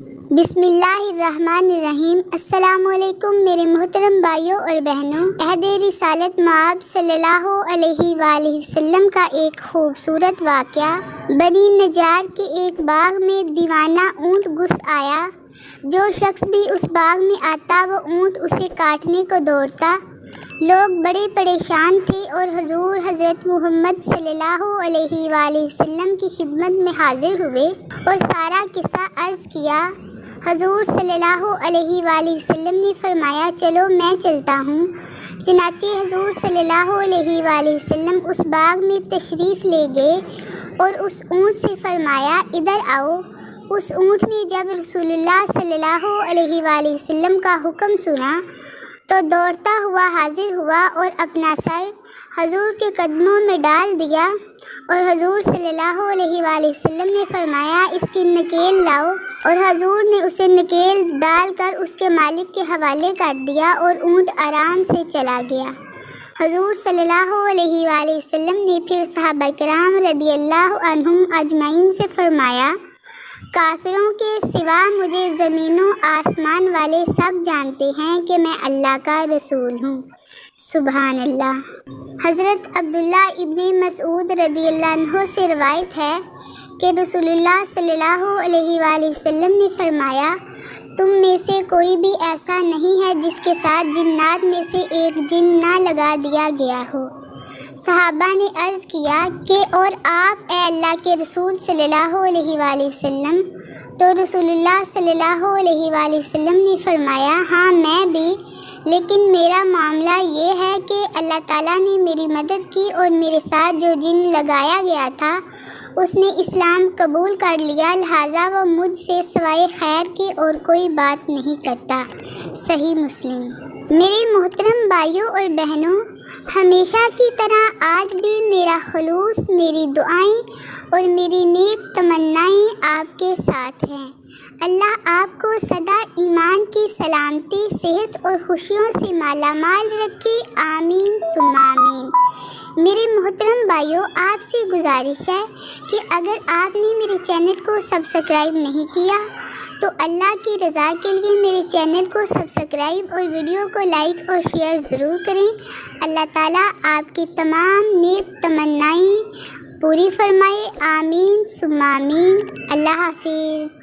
بسم اللہ الرحمن الرحیم۔ السلام علیکم میرے محترم بھائیوں اور بہنوں۔ عہد رسالت مآب صلی اللہ علیہ وآلہ وسلم کا ایک خوبصورت واقعہ۔ بنی نجار کے ایک باغ میں دیوانہ اونٹ گھس آیا۔ جو شخص بھی اس باغ میں آتا وہ اونٹ اسے کاٹنے کو دوڑتا۔ لوگ بڑے پریشان تھے اور حضور حضرت محمد صلی اللہ علیہ وآلہ وسلم کی خدمت میں حاضر ہوئے اور سارا قصہ عرض کیا۔ حضور صلی اللہ علیہ وآلہ وسلم نے فرمایا، چلو میں چلتا ہوں۔ چنانچہ حضور صلی اللہ علیہ وآلہ وسلم اس باغ میں تشریف لے گئے اور اس اونٹ سے فرمایا، ادھر آؤ۔ اس اونٹ نے جب رسول اللہ صلی اللہ علیہ وآلہ وسلم کا حکم سنا تو دوڑتا ہوا حاضر ہوا اور اپنا سر حضور کے قدموں میں ڈال دیا، اور حضور صلی اللہ علیہ وآلہ وسلم نے فرمایا، اس کی نکیل لاؤ، اور حضور نے اسے نکیل ڈال کر اس کے مالک کے حوالے کر دیا اور اونٹ آرام سے چلا گیا۔ حضور صلی اللہ علیہ وآلہ وسلم نے پھر صحابہ کرام رضی اللہ عنہم اجمعین سے فرمایا، کافروں کے سوا مجھے زمین و آسمان والے سب جانتے ہیں کہ میں اللہ کا رسول ہوں۔ سبحان اللہ۔ حضرت عبداللہ ابن مسعود رضی اللہ عنہ سے روایت ہے کہ رسول اللہ صلی اللہ علیہ وآلہ وسلم نے فرمایا، تم میں سے کوئی بھی ایسا نہیں ہے جس کے ساتھ جنات میں سے ایک جن نہ لگا دیا گیا ہو۔ صحابہ نے عرض کیا کہ اور آپ اے اللہ کے رسول صلی اللہ علیہ وآلہ وسلم؟ تو رسول اللہ صلی اللہ علیہ وآلہ وسلم نے فرمایا، ہاں میں بھی، لیکن میرا معاملہ یہ ہے کہ اللہ تعالیٰ نے میری مدد کی اور میرے ساتھ جو جن لگایا گیا تھا اس نے اسلام قبول کر لیا، لہٰذا وہ مجھ سے سوائے خیر کے اور کوئی بات نہیں کرتا۔ صحیح مسلم۔ میرے محترم بھائیوں اور بہنوں، ہمیشہ کی طرح آج بھی میرا خلوص، میری دعائیں اور میری نیک تمنائیں آپ کے ساتھ ہیں۔ اللہ آپ کو سدا ایمان کی سلامتی، صحت اور خوشیوں سے مالا مال رکھے، آمین ثم آمین۔ میرے محترم بھائیوں، آپ سے گزارش ہے کہ اگر آپ نے میرے چینل کو سبسکرائب نہیں کیا تو اللہ کی رضا کے لیے میرے چینل کو سبسکرائب اور ویڈیو کو لائک اور شیئر ضرور کریں۔ اللہ تعالیٰ آپ کی تمام نیک تمنائیں پوری فرمائے، آمین ثم آمین۔ اللہ حافظ۔